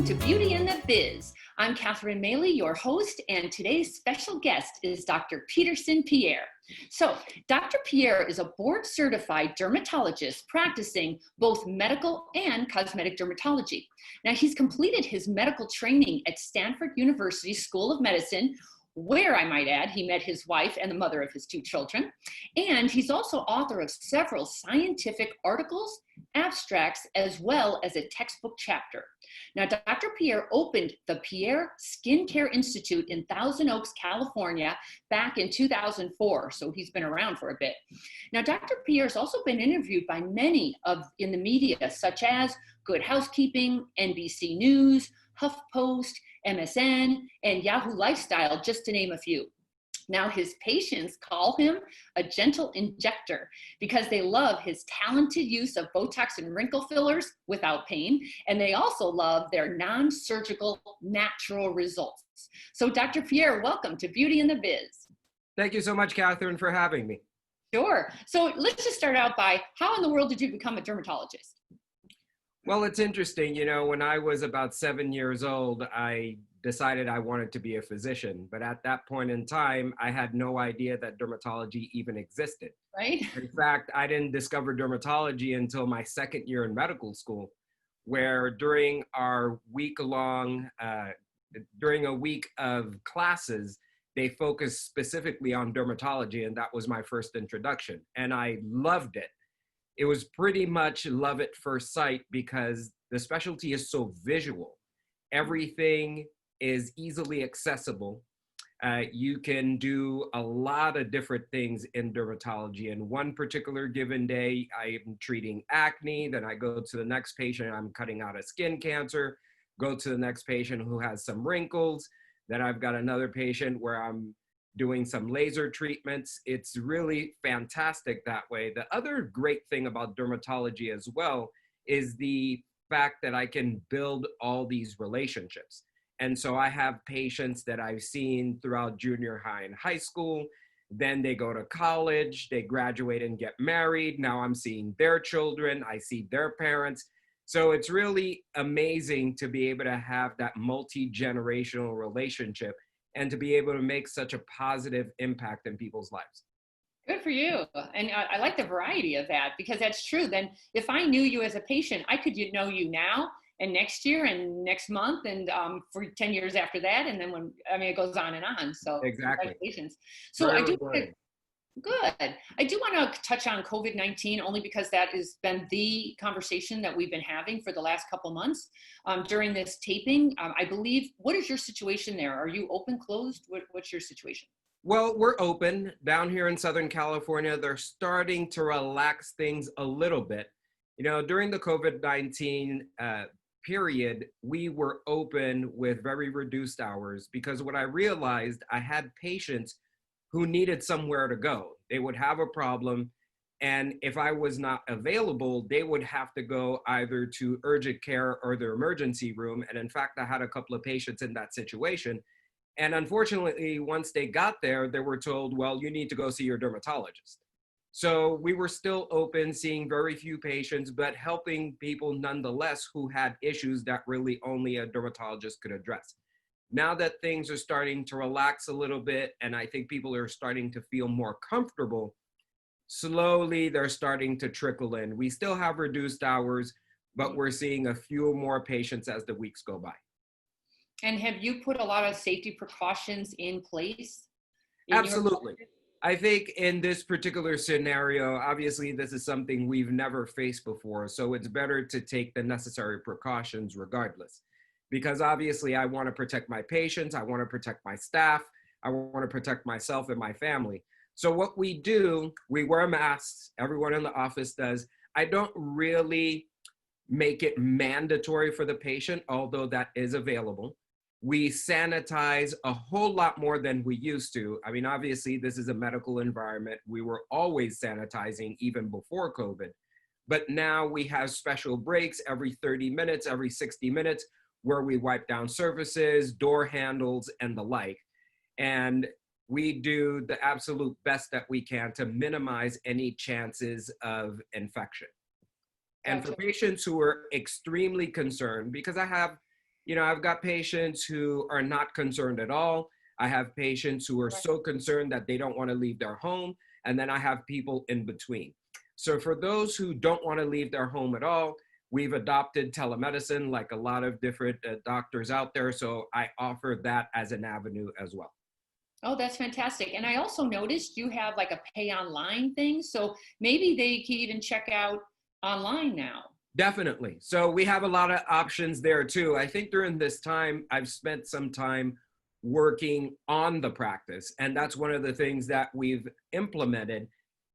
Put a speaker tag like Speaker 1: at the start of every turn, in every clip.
Speaker 1: to Beauty in the Biz. I'm Catherine Maley, your host, and today's special guest is Dr. Peterson Pierre. So, Dr. Pierre is a board-certified dermatologist practicing both medical and cosmetic dermatology. Now, he's completed his medical training at Stanford University School of Medicine, where, I might add, he met his wife and the mother of his 2 children. And he's also author of several scientific articles, abstracts, as well as a textbook chapter. Now, Dr. Pierre opened the Pierre Skincare Institute in Thousand Oaks, California, back in 2004, so he's been around for a bit. Now, Dr. Pierre's also been interviewed by many in the media, such as Good Housekeeping, NBC News, Huff Post, MSN, and Yahoo Lifestyle, just to name a few. Now, his patients call him a gentle injector because they love his talented use of Botox and wrinkle fillers without pain, and they also love their non-surgical natural results. So, Dr. Pierre, welcome to Beauty in the Biz.
Speaker 2: Thank you so much, Catherine, for having me.
Speaker 1: Sure. So let's just start out by, how in the world did you become a dermatologist?
Speaker 2: Well, it's interesting. You know, when I was about 7 years old, I decided I wanted to be a physician. But at that point in time, I had no idea that dermatology even existed.
Speaker 1: Right.
Speaker 2: In fact, I didn't discover dermatology until my 2nd year in medical school, where during a week of classes, they focused specifically on dermatology, and that was my first introduction. And I loved it. It was pretty much love at first sight because the specialty is so visual. Everything is easily accessible. You can do a lot of different things in dermatology. And one particular given day, I am treating acne. Then I go to the next patient, I'm cutting out a skin cancer. Go to the next patient who has some wrinkles. Then I've got another patient where I'm doing some laser treatments. It's really fantastic that way. The other great thing about dermatology as well is the fact that I can build all these relationships. And so I have patients that I've seen throughout junior high and high school. Then they go to college, they graduate and get married. Now I'm seeing their children, I see their parents. So it's really amazing to be able to have that multi-generational relationship and to be able to make such a positive impact in people's lives.
Speaker 1: Good for you. And I like the variety of that, because that's true. Then if I knew you as a patient, I could know you now and next year and next month and for 10 years after that. And then it goes on and on. So
Speaker 2: exactly.
Speaker 1: Congratulations. So Good. I do want to touch on COVID-19 only because that has been the conversation that we've been having for the last couple months during this taping. I believe, what is your situation there? Are you open, closed? What's your situation?
Speaker 2: Well, we're open. Down here in Southern California, they're starting to relax things a little bit. You know, during the COVID-19 period, we were open with very reduced hours because what I realized, I had patients who needed somewhere to go. They would have a problem, and if I was not available, they would have to go either to urgent care or the emergency room. And in fact, I had a couple of patients in that situation. And unfortunately, once they got there, they were told, well, you need to go see your dermatologist. So we were still open, seeing very few patients, but helping people nonetheless who had issues that really only a dermatologist could address. Now that things are starting to relax a little bit, and I think people are starting to feel more comfortable, slowly they're starting to trickle in. We still have reduced hours, but we're seeing a few more patients as the weeks go by.
Speaker 1: And have you put a lot of safety precautions in place?
Speaker 2: Absolutely. I think in this particular scenario, obviously this is something we've never faced before, so it's better to take the necessary precautions regardless. Because obviously I want to protect my patients, I want to protect my staff, I want to protect myself and my family. So what we do, we wear masks, everyone in the office does. I don't really make it mandatory for the patient, although that is available. We sanitize a whole lot more than we used to. I mean, obviously this is a medical environment. We were always sanitizing even before COVID, but now we have special breaks every 30 minutes, every 60 minutes, where we wipe down surfaces, door handles, and the like. And we do the absolute best that we can to minimize any chances of infection. And for patients who are extremely concerned, because I have I've got patients who are not concerned at all. I have patients who are
Speaker 1: Right.
Speaker 2: so concerned that they don't want to leave their home. And then I have people in between. So for those who don't want to leave their home at all, we've adopted telemedicine like a lot of different doctors out there. So I offer that as an avenue as well.
Speaker 1: Oh, that's fantastic. And I also noticed you have like a pay online thing. So maybe they can even check out online now.
Speaker 2: Definitely. So we have a lot of options there too. I think during this time, I've spent some time working on the practice. And that's one of the things that we've implemented,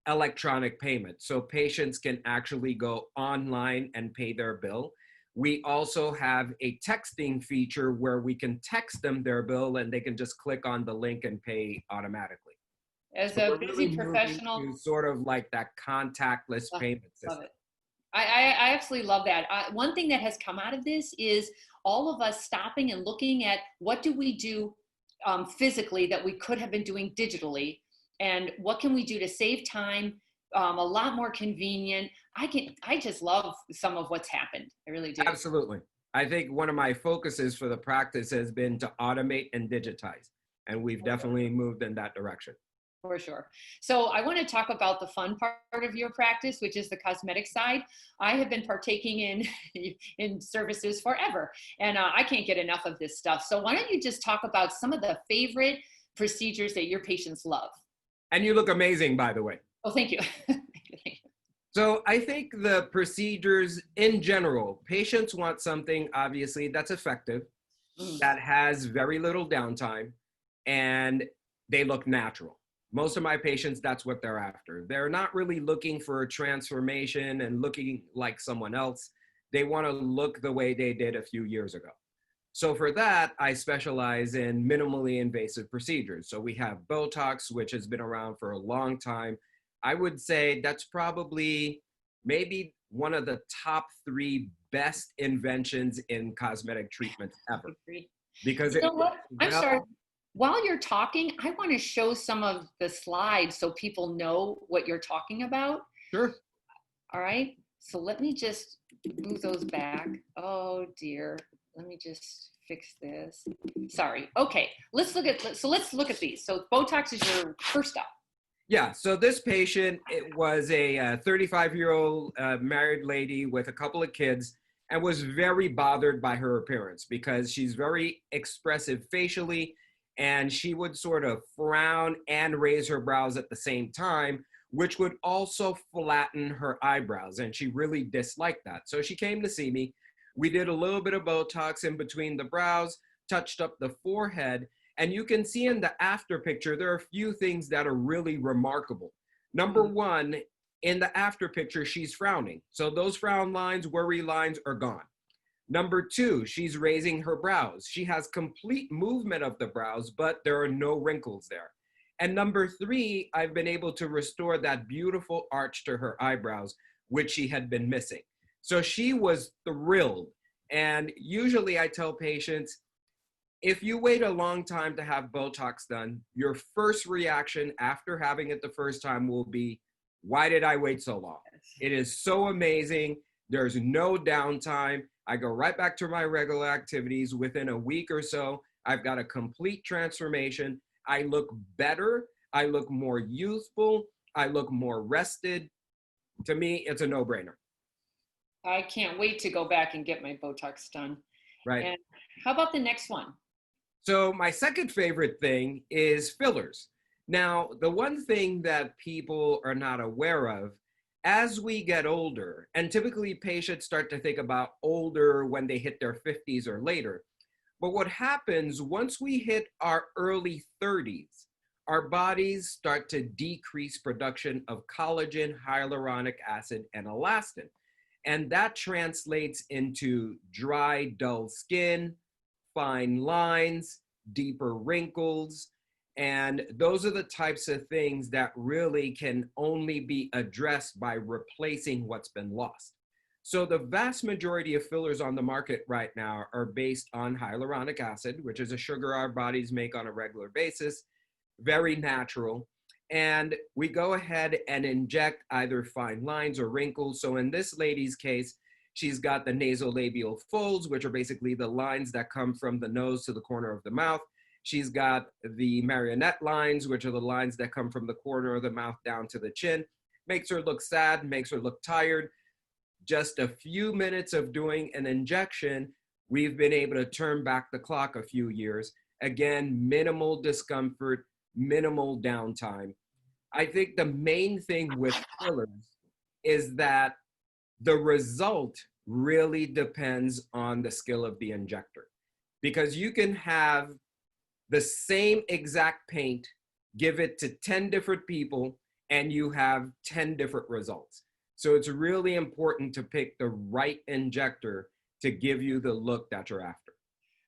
Speaker 2: electronic payment. So patients can actually go online and pay their bill. We also have a texting feature where we can text them their bill and they can just click on the link and pay automatically.
Speaker 1: As
Speaker 2: So
Speaker 1: a
Speaker 2: we're
Speaker 1: busy
Speaker 2: really moving
Speaker 1: professional,
Speaker 2: to sort of like that contactless payment
Speaker 1: love
Speaker 2: system.
Speaker 1: it. I absolutely love that. One thing that has come out of this is all of us stopping and looking at what do we do physically that we could have been doing digitally, and what can we do to save time, a lot more convenient. I just love some of what's happened. I really do.
Speaker 2: Absolutely. I think one of my focuses for the practice has been to automate and digitize, and we've definitely moved in that direction.
Speaker 1: For sure. So I want to talk about the fun part of your practice, which is the cosmetic side. I have been partaking in services forever, and I can't get enough of this stuff. So why don't you just talk about some of the favorite procedures that your patients love?
Speaker 2: And you look amazing, by the way.
Speaker 1: Oh, thank you.
Speaker 2: So I think the procedures in general, patients want something obviously that's effective, that has very little downtime, and they look natural. Most of my patients, that's what they're after. They're not really looking for a transformation and looking like someone else. They want to look the way they did a few years ago. So for that, I specialize in minimally invasive procedures. So we have Botox, which has been around for a long time. I would say that's probably maybe one of the top 3 best inventions in cosmetic treatments ever. Because
Speaker 1: You know what? I'm sorry.
Speaker 2: well,
Speaker 1: While you're talking, I want to show some of the slides so people know what you're talking about.
Speaker 2: sure.
Speaker 1: All right. So let me just move those back. Oh dear. Let me just fix this. Sorry. Okay. Let's look at these. So Botox is your first up.
Speaker 2: Yeah, so this patient, it was a 35-year-old married lady with a couple of kids and was very bothered by her appearance because she's very expressive facially, and she would sort of frown and raise her brows at the same time, which would also flatten her eyebrows, and she really disliked that. So she came to see me. We did a little bit of Botox in between the brows, touched up the forehead, and you can see in the after picture, there are a few things that are really remarkable. Number one, in the after picture, she's frowning. So those frown lines, worry lines are gone. Number two, she's raising her brows. She has complete movement of the brows, but there are no wrinkles there. And number three, I've been able to restore that beautiful arch to her eyebrows, which she had been missing. So she was thrilled. And usually I tell patients, if you wait a long time to have Botox done, your first reaction after having it the first time will be, why did I wait so long? It is so amazing. There's no downtime. I go right back to my regular activities. Within a week or so, I've got a complete transformation. I look better. I look more youthful. I look more rested. To me, it's a no-brainer.
Speaker 1: I can't wait to go back and get my Botox done.
Speaker 2: Right.
Speaker 1: And how about the next one?
Speaker 2: So my second favorite thing is fillers. Now, the one thing that people are not aware of, as we get older, and typically patients start to think about older when they hit their 50s or later, but what happens once we hit our early 30s, our bodies start to decrease production of collagen, hyaluronic acid, and elastin. And that translates into dry, dull skin, fine lines, deeper wrinkles, and those are the types of things that really can only be addressed by replacing what's been lost. So the vast majority of fillers on the market right now are based on hyaluronic acid, which is a sugar our bodies make on a regular basis, very natural. And we go ahead and inject either fine lines or wrinkles. So in this lady's case, She's got the nasolabial folds, which are basically the lines that come from the nose to the corner of the mouth. She's got the marionette lines, which are the lines that come from the corner of the mouth down to the chin. Makes her look sad, makes her look tired. Just a few minutes of doing an injection, we've been able to turn back the clock a few years. Again, minimal discomfort, minimal downtime. I think the main thing with fillers is that the result really depends on the skill of the injector, because you can have the same exact paint, give it to 10 different people, and you have 10 different results. So it's really important to pick the right injector to give you the look that you're after.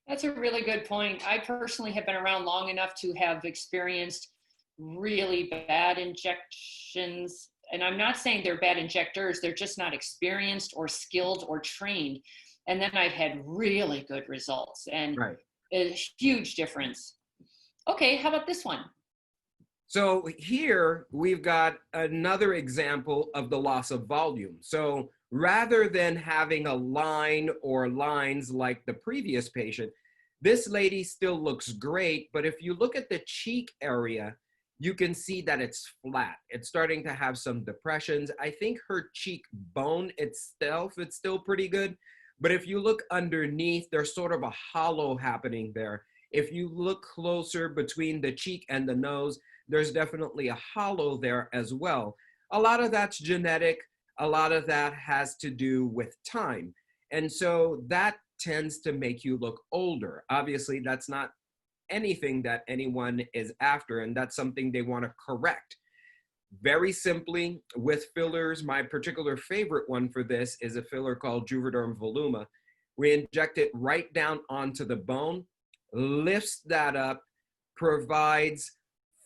Speaker 1: That's a really good point. I personally have been around long enough to have experienced really bad injections. And I'm not saying they're bad injectors, they're just not experienced or skilled or trained. And then I've had really good results and
Speaker 2: Right.
Speaker 1: a huge difference. Okay, how about this one?
Speaker 2: So here we've got another example of the loss of volume. So rather than having a line or lines like the previous patient, this lady still looks great, but if you look at the cheek area, you can see that it's flat. It's starting to have some depressions. I think her cheekbone itself, it's still pretty good, but if you look underneath, there's sort of a hollow happening there. If you look closer between the cheek and the nose, there's definitely a hollow there as well. A lot of that's genetic. A lot of that has to do with time. And so that tends to make you look older. Obviously, that's not anything that anyone is after, and that's something they want to correct. Very simply, with fillers, my particular favorite one for this is a filler called Juvederm Voluma. We inject it right down onto the bone, lifts that up, provides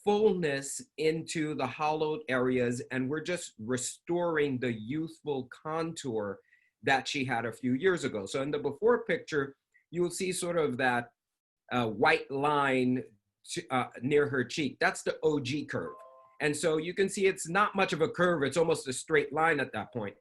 Speaker 2: fullness into the hollowed areas, and we're just restoring the youthful contour that she had a few years ago. So in the before picture, you will see sort of that white line near her cheek. That's the OG curve. And so you can see it's not much of a curve. It's almost a straight line at that point.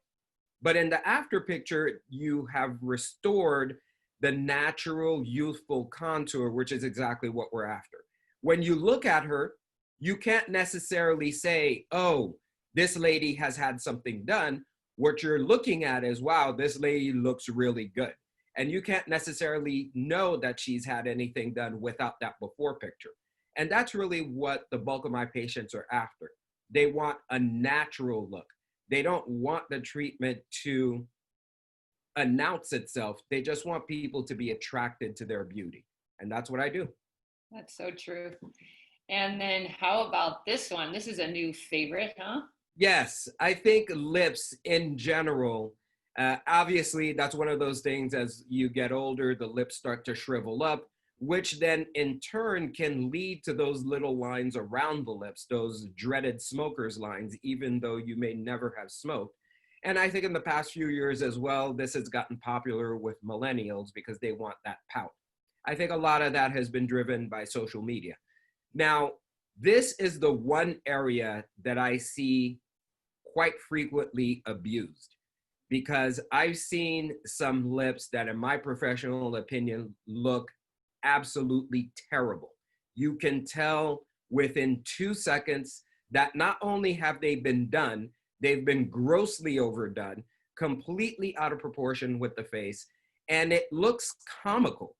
Speaker 2: But in the after picture, you have restored the natural youthful contour, which is exactly what we're after. When you look at her, you can't necessarily say, oh, this lady has had something done. What you're looking at is, wow, this lady looks really good. And you can't necessarily know that she's had anything done without that before picture. And that's really what the bulk of my patients are after. They want a natural look. They don't want the treatment to announce itself. They just want people to be attracted to their beauty. And that's what I do.
Speaker 1: That's so true. And then how about this one? This is a new favorite, huh?
Speaker 2: Yes, I think lips in general, obviously that's one of those things as you get older, the lips start to shrivel up, which then in turn can lead to those little lines around the lips, those dreaded smoker's lines, even though you may never have smoked. And I think in the past few years as well, this has gotten popular with millennials because they want that pout. I think a lot of that has been driven by social media. Now, this is the one area that I see quite frequently abused, because I've seen some lips that in my professional opinion look absolutely terrible. You can tell within 2 seconds that not only have they been done, they've been grossly overdone, completely out of proportion with the face, and it looks comical,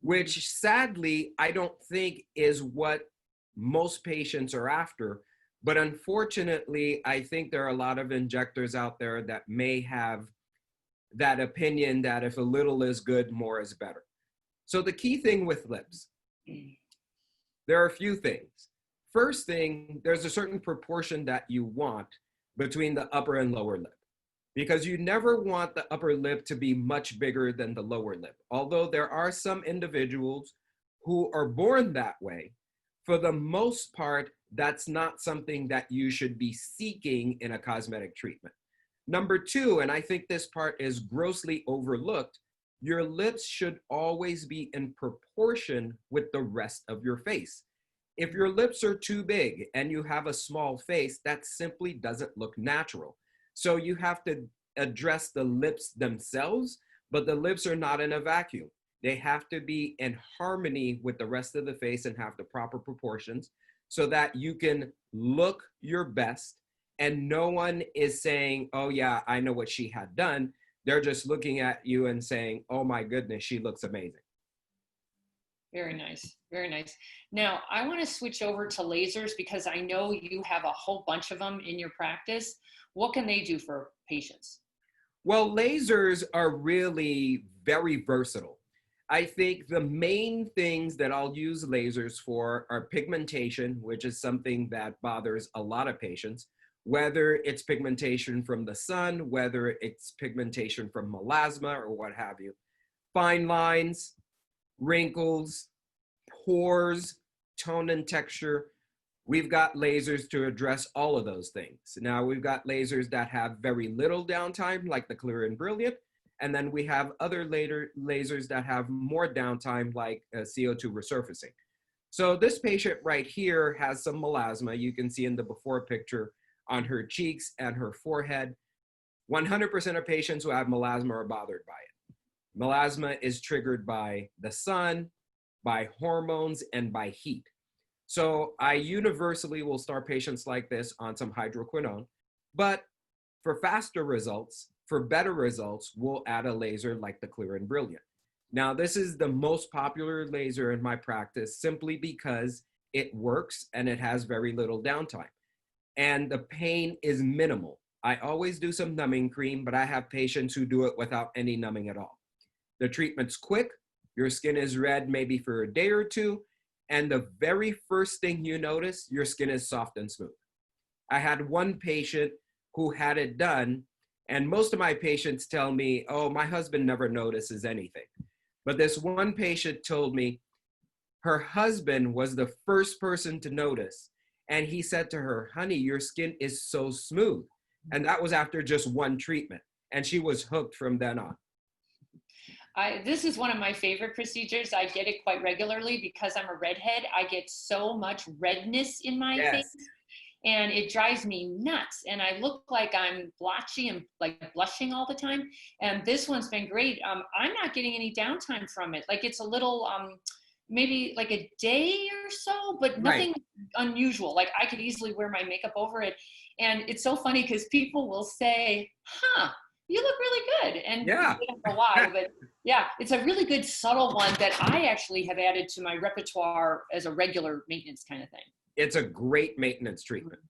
Speaker 2: which sadly I don't think is what most patients are after. But unfortunately, I think there are a lot of injectors out there that may have that opinion that if a little is good, more is better. So the key thing with lips, there are a few things. First thing, there's a certain proportion that you want between the upper and lower lip, because you never want the upper lip to be much bigger than the lower lip. Although there are some individuals who are born that way, for the most part, that's not something that you should be seeking in a cosmetic treatment. Number two, and I think this part is grossly overlooked, your lips should always be in proportion with the rest of your face. If your lips are too big and you have a small face, that simply doesn't look natural. So you have to address the lips themselves, but the lips are not in a vacuum. They have to be in harmony with the rest of the face and have the proper proportions so that you can look your best, and no one is saying, oh yeah, I know what she had done. They're just looking at you and saying, oh my goodness, she looks amazing.
Speaker 1: Very nice. Very nice. Now, I want to switch over to lasers because I know you have a whole bunch of them in your practice. What can they do for patients?
Speaker 2: Well, lasers are really very versatile. I think the main things that I'll use lasers for are pigmentation, which is something that bothers a lot of patients, whether it's pigmentation from the sun, whether it's pigmentation from melasma or what have you. Fine lines, wrinkles, pores, tone and texture. We've got lasers to address all of those things. Now we've got lasers that have very little downtime, like the Clear and Brilliant. And then we have other lasers that have more downtime, like CO2 resurfacing. So this patient right here has some melasma. You can see in the before picture on her cheeks and her forehead. 100% of patients who have melasma are bothered by it. Melasma is triggered by the sun, by hormones, and by heat. So I universally will start patients like this on some hydroquinone, but for faster results, for better results, we'll add a laser like the Clear and Brilliant. Now, this is the most popular laser in my practice simply because it works and it has very little downtime. And the pain is minimal. I always do some numbing cream, but I have patients who do it without any numbing at all. The treatment's quick. Your skin is red maybe for a day or two. And the very first thing you notice, your skin is soft and smooth. I had one patient who had it done, and most of my patients tell me, oh, my husband never notices anything. But this one patient told me her husband was the first person to notice. And he said to her, honey, your skin is so smooth. And that was after just one treatment. And she was hooked from then on.
Speaker 1: This is one of my favorite procedures. I get it quite regularly because I'm a redhead. I get so much redness in my face. And it drives me nuts. And I look like I'm blotchy and like blushing all the time. And this one's been great. I'm not getting any downtime from it. Like it's a little, maybe like a day or so, but nothing unusual. Like I could easily wear my makeup over it. And it's so funny because people will say, huh, you look really good. And I don't know why, but yeah, it's a really good subtle one that I actually have added to my repertoire as a regular maintenance kind of thing.
Speaker 2: It's a great maintenance treatment.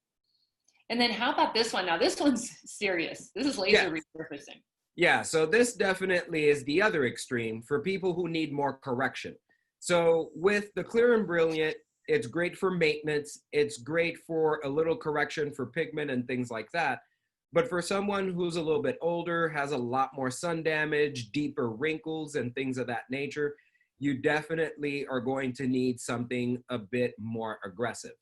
Speaker 1: And then how about this one? Now this one's serious. This is laser resurfacing.
Speaker 2: Yeah, so this definitely is the other extreme for people who need more correction. So with the Clear and Brilliant, it's great for maintenance. It's great for a little correction for pigment and things like that. But for someone who's a little bit older, has a lot more sun damage, deeper wrinkles and things of that nature, you definitely are going to need something a bit more aggressive.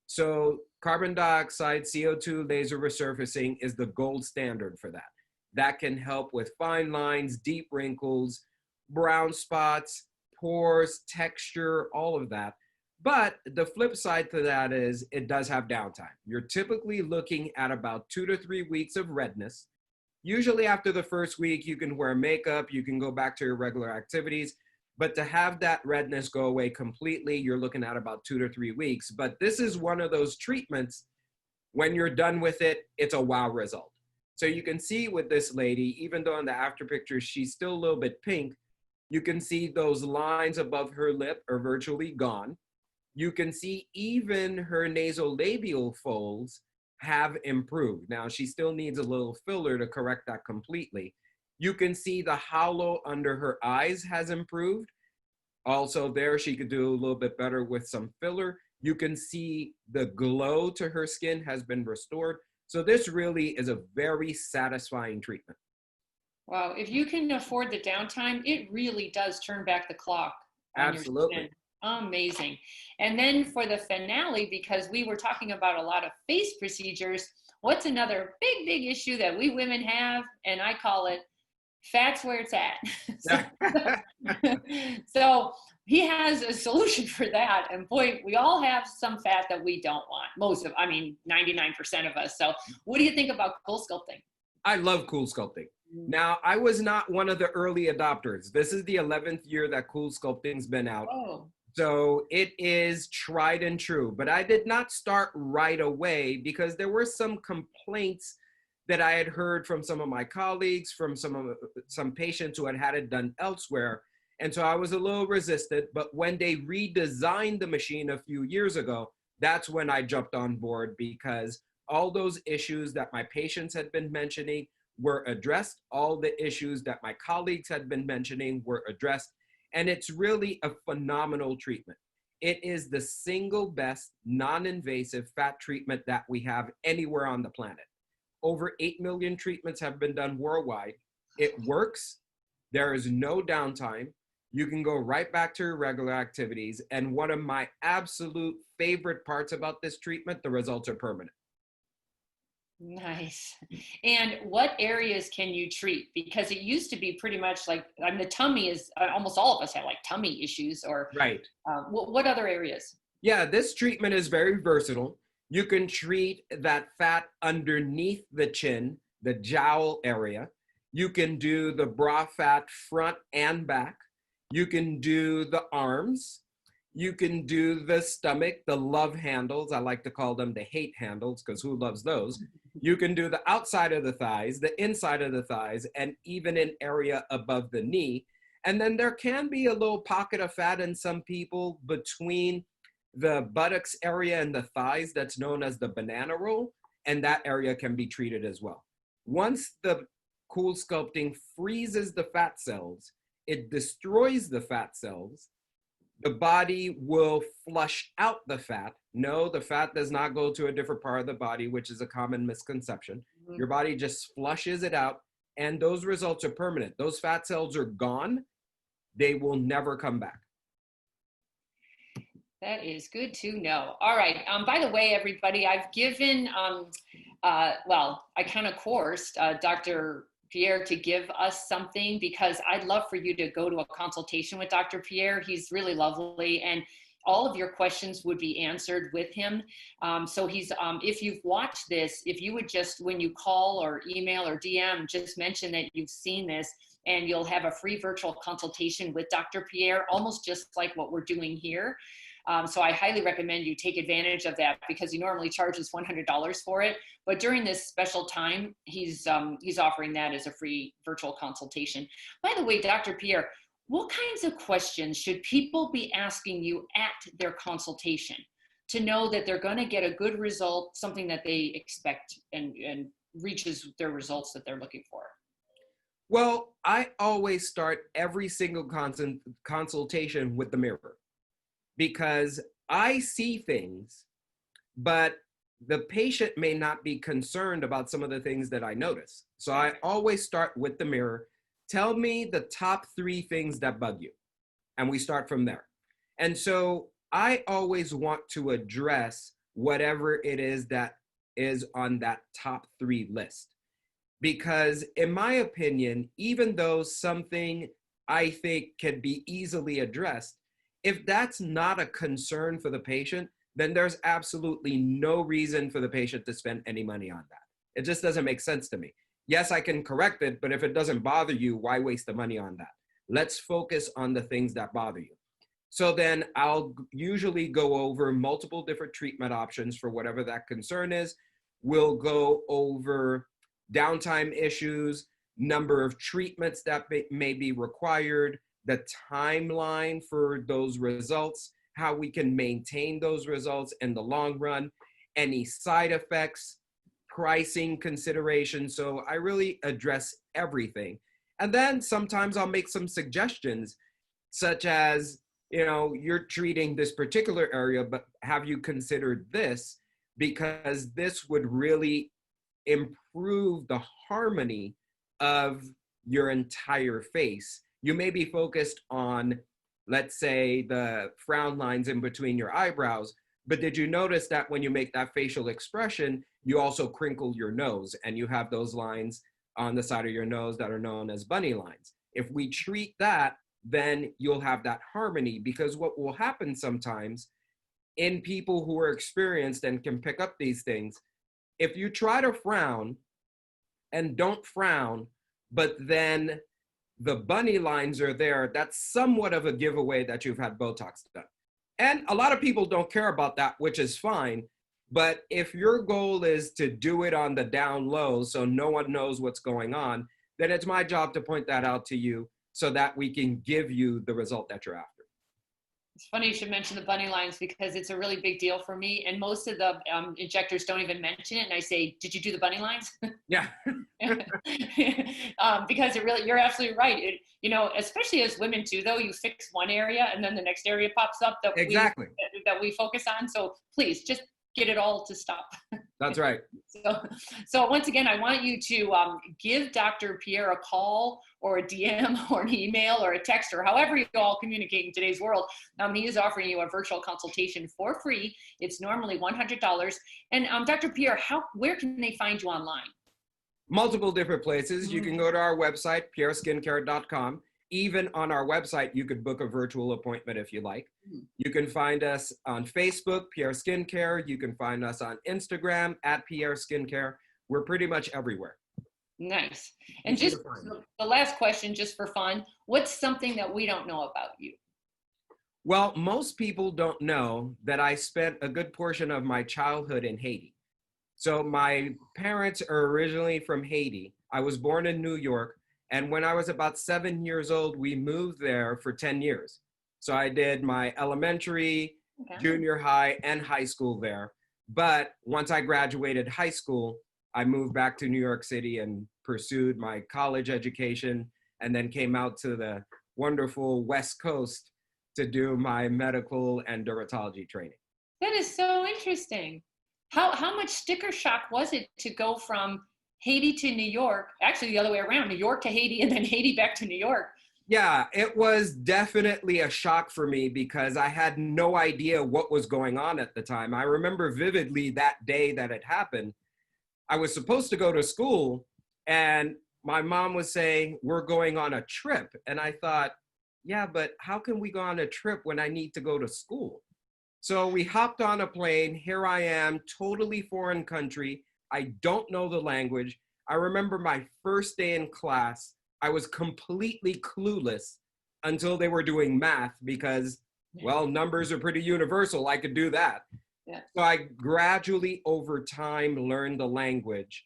Speaker 2: So carbon dioxide, CO2 laser resurfacing is the gold standard for that. That can help with fine lines, deep wrinkles, brown spots, pores, texture, all of that. But the flip side to that is it does have downtime. You're typically looking at about 2 to 3 weeks of redness. Usually after the first week, you can wear makeup, you can go back to your regular activities. But to have that redness go away completely, you're looking at about 2 to 3 weeks. But this is one of those treatments, when you're done with it, it's a wow result. So you can see with this lady, even though in the after picture, she's still a little bit pink, you can see those lines above her lip are virtually gone. You can see even her nasolabial folds have improved. Now, she still needs a little filler to correct that completely. You can see the hollow under her eyes has improved. Also there, she could do a little bit better with some filler. You can see the glow to her skin has been restored. So this really is a very satisfying treatment.
Speaker 1: Wow, if you can afford the downtime, it really does turn back the clock on your skin. Amazing. And then for the finale, because we were talking about a lot of face procedures, what's another big issue that we women have? And I call it fat's where it's at. So he has a solution for that. And boy, we all have some fat that we don't want. 99% of us. So what do you think about CoolSculpting?
Speaker 2: I love CoolSculpting.
Speaker 1: Mm.
Speaker 2: Now, I was not one of the early adopters. This is the 11th year that CoolSculpting's been out.
Speaker 1: Oh,
Speaker 2: So it is tried and true, but I did not start right away because there were some complaints that I had heard from some of my colleagues, from some patients who had had it done elsewhere. And so I was a little resistant, but when they redesigned the machine a few years ago, that's when I jumped on board because all those issues that my patients had been mentioning were addressed. All the issues that my colleagues had been mentioning were addressed. And it's really a phenomenal treatment. It is the single best non-invasive fat treatment that we have anywhere on the planet. Over 8 million treatments have been done worldwide. It works. There is no downtime. You can go right back to your regular activities. And one of my absolute favorite parts about this treatment, the results are permanent.
Speaker 1: nice. And what areas can you treat? Because it used to be pretty much like, I mean, the tummy is, almost all of us have like tummy issues or
Speaker 2: Right.
Speaker 1: what other areas?
Speaker 2: Yeah, this treatment is very versatile. You can treat that fat underneath the chin, the jowl area. You can do the bra fat front and back. You can do the arms. You can do the stomach, the love handles. I like to call them the hate handles because who loves those? You can do the outside of the thighs, the inside of the thighs, and even an area above the knee. And then there can be a little pocket of fat in some people between the buttocks area and the thighs that's known as the banana roll, and that area can be treated as well. Once the CoolSculpting freezes the fat cells, it destroys the fat cells. The body will flush out the fat. No, the fat does not go to a different part of the body, which is a common misconception.
Speaker 1: Mhm.
Speaker 2: Your body just flushes it out, and those results are permanent. Those fat cells are gone. They will never come back.
Speaker 1: That is good to know. All right. By the way, everybody, I've given, well, I kind of coursed Dr. Pierre to give us something because I'd love for you to go to a consultation with Dr. Pierre. He's really lovely and all of your questions would be answered with him. So he's, if you've watched this, if you would just, when you call or email or DM, just mention that you've seen this and you'll have a free virtual consultation with Dr. Pierre, almost just like what we're doing here. So I highly recommend you take advantage of that because he normally charges $100 for it. But during this special time, he's offering that as a free virtual consultation. By the way, Dr. Pierre, what kinds of questions should people be asking you at their consultation to know that they're going to get a good result, something that they expect and reaches their results that they're looking for?
Speaker 2: Well, I always start every single consultation with the mirror because I see things, but the patient may not be concerned about some of the things that I notice. So I always start with the mirror. Tell me the top 3 things that bug you. And we start from there. And so I always want to address whatever it is that is on that top 3 list. Because in my opinion, even though something I think can be easily addressed, if that's not a concern for the patient, then there's absolutely no reason for the patient to spend any money on that. It just doesn't make sense to me. Yes, I can correct it, but if it doesn't bother you, why waste the money on that? Let's focus on the things that bother you. So then I'll usually go over multiple different treatment options for whatever that concern is. We'll go over downtime issues, number of treatments that may be required, the timeline for those results, how we can maintain those results in the long run, any side effects, pricing considerations. So I really address everything. And then sometimes I'll make some suggestions, such as, you know, you're treating this particular area, but have you considered this? Because this would really improve the harmony of your entire face. You may be focused on, let's say, the frown lines in between your eyebrows, but did you notice that when you make that facial expression, you also crinkle your nose and you have those lines on the side of your nose that are known as bunny lines? If we treat that, then you'll have that harmony, because what will happen sometimes in people who are experienced and can pick up these things, if you try to frown and don't frown, but then the bunny lines are there, that's somewhat of a giveaway that you've had Botox done. And a lot of people don't care about that, which is fine. But if your goal is to do it on the down low so no one knows what's going on, then it's my job to point that out to you so that we can give you the result that you're after.
Speaker 1: It's funny you should mention the bunny lines because it's a really big deal for me. And most of the injectors don't even mention it. And I say, did you do the bunny lines?
Speaker 2: Yeah.
Speaker 1: Because it really, you're absolutely right. It, you know, especially as women too, though, you fix one area and then the next area pops up that
Speaker 2: Exactly.
Speaker 1: that we focus on. So please just get it all to stop.
Speaker 2: That's right.
Speaker 1: So once again, I want you to give Dr. Pierre a call or a DM or an email or a text or however you all communicate in today's world. He is offering you a virtual consultation for free. It's normally $100. And Dr. Pierre, where can they find you online?
Speaker 2: Multiple different places. You can go to our website, pierreskincare.com. Even on our website, you could book a virtual appointment if you like. You can find us on Facebook, Pierre Skincare. You can find us on Instagram, @Pierre Skincare. We're pretty much everywhere.
Speaker 1: Nice. And just the last question, just for fun, what's something that we don't know about you?
Speaker 2: Well, most people don't know that I spent a good portion of my childhood in Haiti. So my parents are originally from Haiti. I was born in New York. And when I was about 7 years old, we moved there for 10 years. So I did my elementary, junior high, and high school there. But once I graduated high school, I moved back to New York City and pursued my college education, and then came out to the wonderful West Coast to do my medical and dermatology training.
Speaker 1: That is so interesting. How much sticker shock was it to go from Haiti to New York, actually the other way around, New York to Haiti and then Haiti back to New York?
Speaker 2: Yeah, it was definitely a shock for me because I had no idea what was going on at the time. I remember vividly that day that it happened. I was supposed to go to school and my mom was saying, we're going on a trip. And I thought, yeah, but how can we go on a trip when I need to go to school? So we hopped on a plane. Here I am, totally foreign country. I don't know the language. I remember my first day in class, I was completely clueless until they were doing math because, well, numbers are pretty universal. I could do that.
Speaker 1: Yeah.
Speaker 2: So I gradually over time learned the language.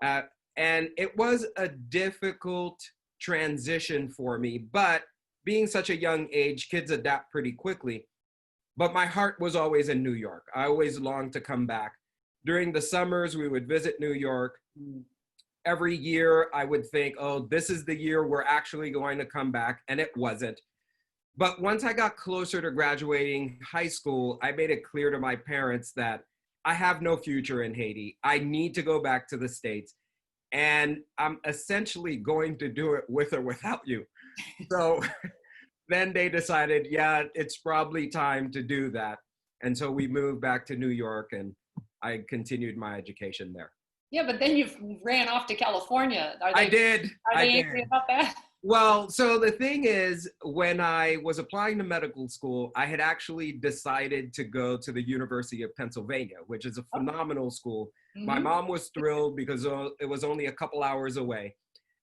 Speaker 2: And it was a difficult transition for me, but being such a young age, kids adapt pretty quickly. But my heart was always in New York. I always longed to come back. During the summers, we would visit New York. Every year, I would think, oh, this is the year we're actually going to come back, and it wasn't. But once I got closer to graduating high school, I made it clear to my parents that I have no future in Haiti. I need to go back to the States, and I'm essentially going to do it with or without you. So then they decided, yeah, it's probably time to do that. And so we moved back to New York, and I continued my education there.
Speaker 1: Yeah, but then you ran off to California.
Speaker 2: I did.
Speaker 1: Are they angry about that?
Speaker 2: Well, so the thing is, when I was applying to medical school, I had actually decided to go to the University of Pennsylvania, which is a phenomenal school. My mom was thrilled because it was only a couple hours away.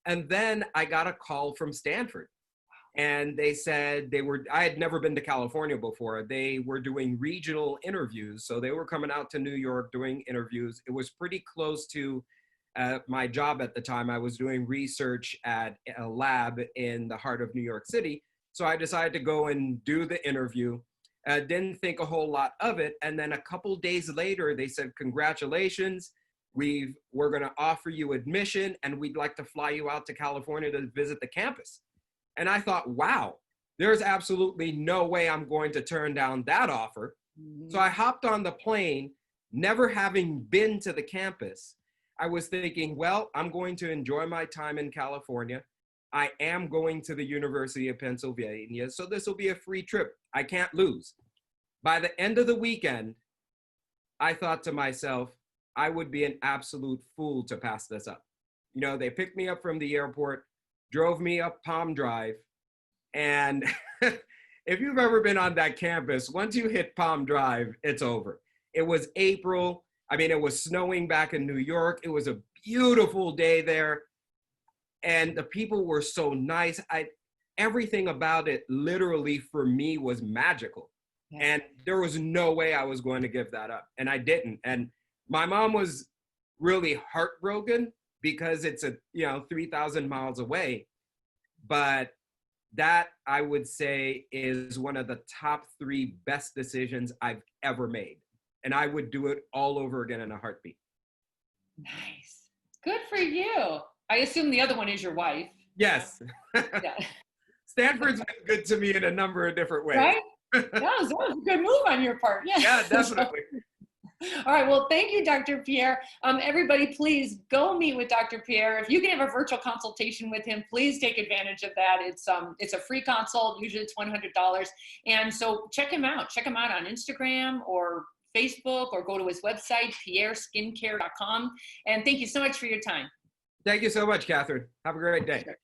Speaker 2: And then I got a call from Stanford. And they said I had never been to California before. They were doing regional interviews. So they were coming out to New York doing interviews. It was pretty close to my job at the time. I was doing research at a lab in the heart of New York City. So I decided to go and do the interview. Didn't think a whole lot of it. And then a couple days later, they said, congratulations. We're going to offer you admission and we'd like to fly you out to California to visit the campus. And I thought, wow, there's absolutely no way I'm going to turn down that offer. So I hopped on the plane, never having been to the campus. I was thinking, well, I'm going to enjoy my time in California. I am going to the University of Pennsylvania, so this will be a free trip. I can't lose. By the end of the weekend, I thought to myself, I would be an absolute fool to pass this up. You know, they picked me up from the airport, drove me up Palm Drive. And if you've ever been on that campus, once you hit Palm Drive, it's over. It was April. I mean, it was snowing back in New York. It was a beautiful day there. And the people were so nice. Everything about it literally for me was magical. Yeah. And there was no way I was going to give that up. And I didn't. And my mom was really heartbroken because it's 3,000 miles away. But that, I would say, is one of the top 3 best decisions I've ever made. And I would do it all over again in a heartbeat.
Speaker 1: Nice. Good for you. I assume the other one is your wife.
Speaker 2: Yes.
Speaker 1: Yeah.
Speaker 2: Stanford's been good to me in a number of different ways.
Speaker 1: Right? That was a good move on your part. Yeah,
Speaker 2: yeah, definitely.
Speaker 1: All right. Well, thank you, Dr. Pierre. Everybody, please go meet with Dr. Pierre. If you can have a virtual consultation with him, please take advantage of that. It's a free consult. Usually it's $100. And so check him out. Check him out on Instagram or Facebook, or go to his website, pierreskincare.com. And thank you so much for your time.
Speaker 2: Thank you so much, Catherine. Have a great day. Sure.